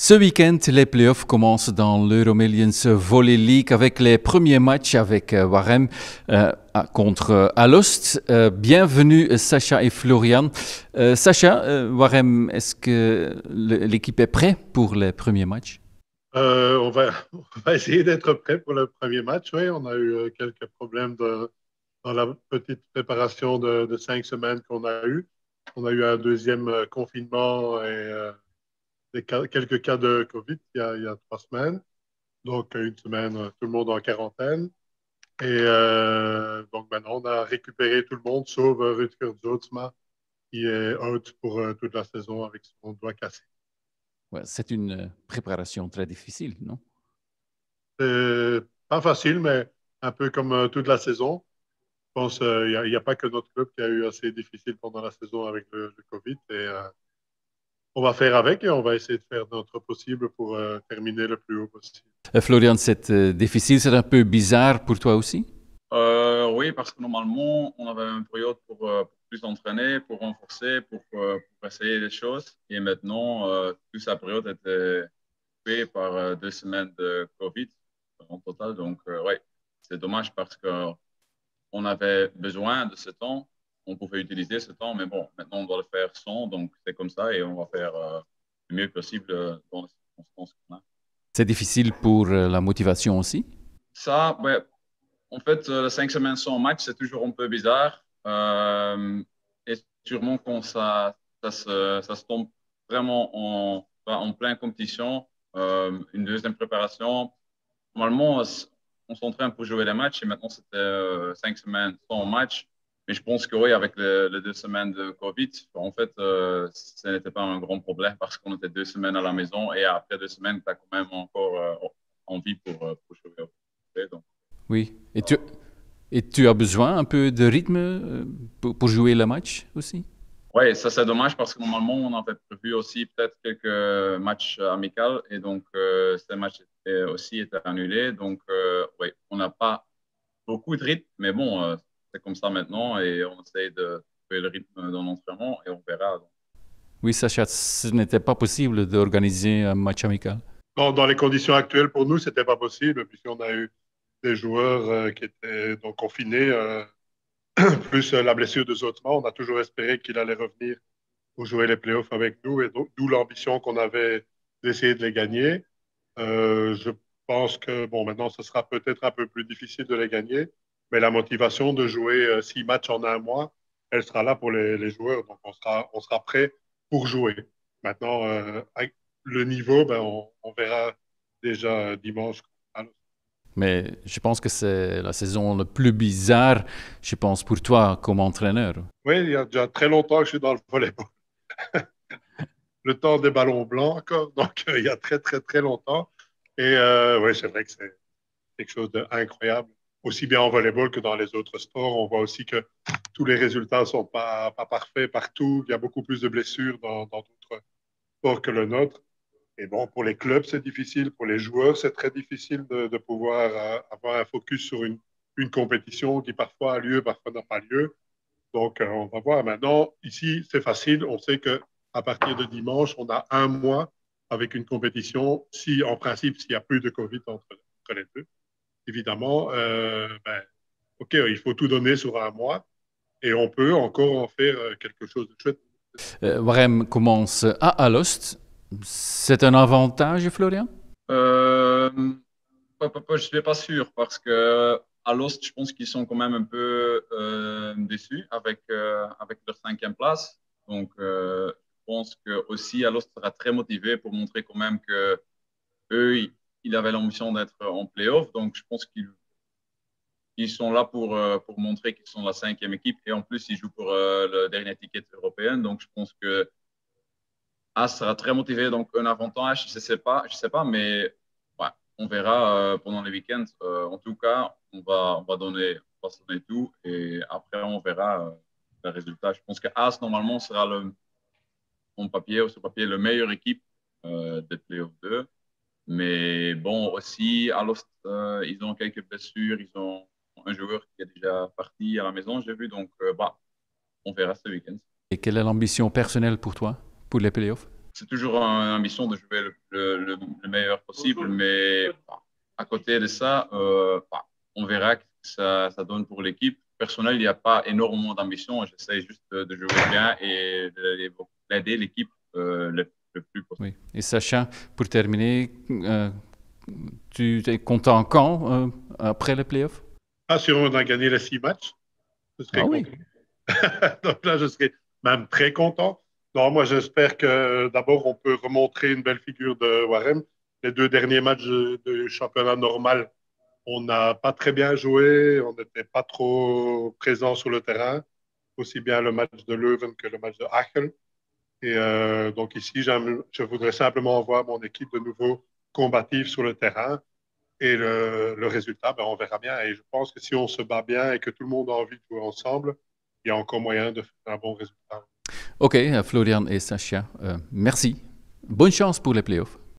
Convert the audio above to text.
Ce week-end, les playoffs commencent dans l'Euromillions Volley League avec les premiers matchs avec Warem contre Alost. Bienvenue Sacha et Florian. Sacha, Warem, est-ce que l'équipe est prête pour les premiers matchs? On va essayer d'être prêt pour le premier match. Oui, on a eu quelques problèmes dans la petite préparation de 5 semaines qu'on a eu. On a eu un deuxième confinement et quelques cas de COVID il y a 3 semaines. Donc, une semaine, tout le monde en quarantaine. Et donc, maintenant, on a récupéré tout le monde, sauf Rutger Zotsma, qui est out pour toute la saison avec son doigt cassé. Ouais, c'est une préparation très difficile, non? C'est pas facile, mais un peu comme toute la saison. Je pense qu'il n'y a pas que notre club qui a eu assez difficile pendant la saison avec le Covid. Et on va faire avec et on va essayer de faire notre possible pour terminer le plus haut possible. Florian, c'est difficile, c'est un peu bizarre pour toi aussi? Oui, parce que normalement, on avait une période pour plus entraîner, pour renforcer, pour essayer les choses. Et maintenant, toute sa période était coupée par 2 semaines de Covid en total. Donc, oui, c'est dommage parce qu'on avait besoin de ce temps. On pouvait utiliser ce temps, mais bon, maintenant, on doit le faire sans. Donc, c'est comme ça et on va faire le mieux possible dans les circonstances qu'on a. C'est difficile pour la motivation aussi? Ça, ouais, en fait, les 5 semaines sans match, c'est toujours un peu bizarre. Et sûrement quand ça se tombe vraiment en pleine compétition, une deuxième préparation. Normalement, on s'entraîne pour jouer les matchs et maintenant, c'était 5 semaines sans match. Mais je pense que oui, avec les 2 semaines de Covid, en fait, ce n'était pas un grand problème parce qu'on était 2 semaines à la maison et après 2 semaines, tu as quand même encore envie pour jouer. Donc, Oui. Et tu as besoin un peu de rythme pour jouer le match aussi? ouais, ça c'est dommage parce que normalement on avait prévu aussi peut-être quelques matchs amicaux et donc ces matchs aussi étaient annulés. Donc ouais, on n'a pas beaucoup de rythme, mais bon, c'est comme ça maintenant et on essaye de trouver le rythme dans l'entraînement et on verra. Donc. Oui, Sacha, ce n'était pas possible d'organiser un match amical. Dans les conditions actuelles, pour nous, c'était pas possible, puisqu'on a eu des joueurs qui étaient donc confinés, plus la blessure de Zotman. On a toujours espéré qu'il allait revenir pour jouer les playoffs avec nous, et d'où l'ambition qu'on avait d'essayer de les gagner. Je pense que bon, maintenant, ce sera peut-être un peu plus difficile de les gagner, mais la motivation de jouer 6 matchs en un mois, elle sera là pour les joueurs. Donc, on sera prêt pour jouer. Maintenant, avec le niveau, ben, on verra déjà dimanche. Mais je pense que c'est la saison la plus bizarre, je pense, pour toi comme entraîneur. Oui, il y a déjà très longtemps que je suis dans le volleyball. Le temps des ballons blancs encore, donc il y a très, très, très longtemps. Et oui, c'est vrai que c'est quelque chose d'incroyable, aussi bien en volleyball que dans les autres sports. On voit aussi que tous les résultats ne sont pas parfaits partout. Il y a beaucoup plus de blessures dans d'autres sports que le nôtre. Et bon, pour les clubs, c'est difficile. Pour les joueurs, c'est très difficile de pouvoir avoir un focus sur une compétition qui parfois a lieu, parfois n'a pas lieu. Donc, on va voir. Maintenant, ici, c'est facile. On sait qu'à partir de dimanche, on a un mois avec une compétition. Si, en principe, s'il n'y a plus de COVID entre les deux, évidemment, ben, OK, il faut tout donner sur un mois et on peut encore en faire quelque chose de chouette. Warem commence à Alost. C'est un avantage, Florian? Euh, je ne suis pas sûr parce que à Lost, je pense qu'ils sont quand même un peu déçus avec leur 5e place. Donc, je pense que aussi à Lost sera très motivé pour montrer quand même que eux, ils avaient l'ambition d'être en playoff. Donc, je pense qu'ils sont là pour montrer qu'ils sont la 5e équipe et en plus, ils jouent pour le dernier ticket européen. Donc, je pense que As sera très motivé. Donc, un avantage, je sais pas, mais ouais, on verra pendant les week-ends. En tout cas, on va se donner tout et après, on verra le résultat. Je pense que As, normalement, sera sur papier, le meilleure équipe des Playoffs 2. Mais bon, aussi, à Lost, ils ont quelques blessures. Ils ont un joueur qui est déjà parti à la maison, j'ai vu. Donc, on verra ce week-end. Et quelle est l'ambition personnelle pour toi, pour les playoffs? c'est toujours une ambition de jouer le meilleur possible, mais à côté de ça, on verra ce que ça donne pour l'équipe. Personnel, il n'y a pas énormément d'ambition. J'essaie juste de jouer bien et d'aider l'équipe le plus possible. Oui. Et Sacha, pour terminer, tu es content quand après les playoffs? Ah, si on a gagné les 6 matchs, je serais content. Oui. Donc là, je serais même très content. Non, moi, j'espère que d'abord, on peut remontrer une belle figure de Warem. Les 2 derniers matchs de championnat normal, on n'a pas très bien joué, on n'était pas trop présent sur le terrain, aussi bien le match de Leuven que le match de Aachen. Et donc ici, je voudrais simplement voir mon équipe de nouveau combative sur le terrain. Et le résultat, ben, on verra bien. Et je pense que si on se bat bien et que tout le monde a envie de jouer ensemble, il y a encore moyen de faire un bon résultat. Ok, Florian et Sacha, merci. Bonne chance pour les playoffs.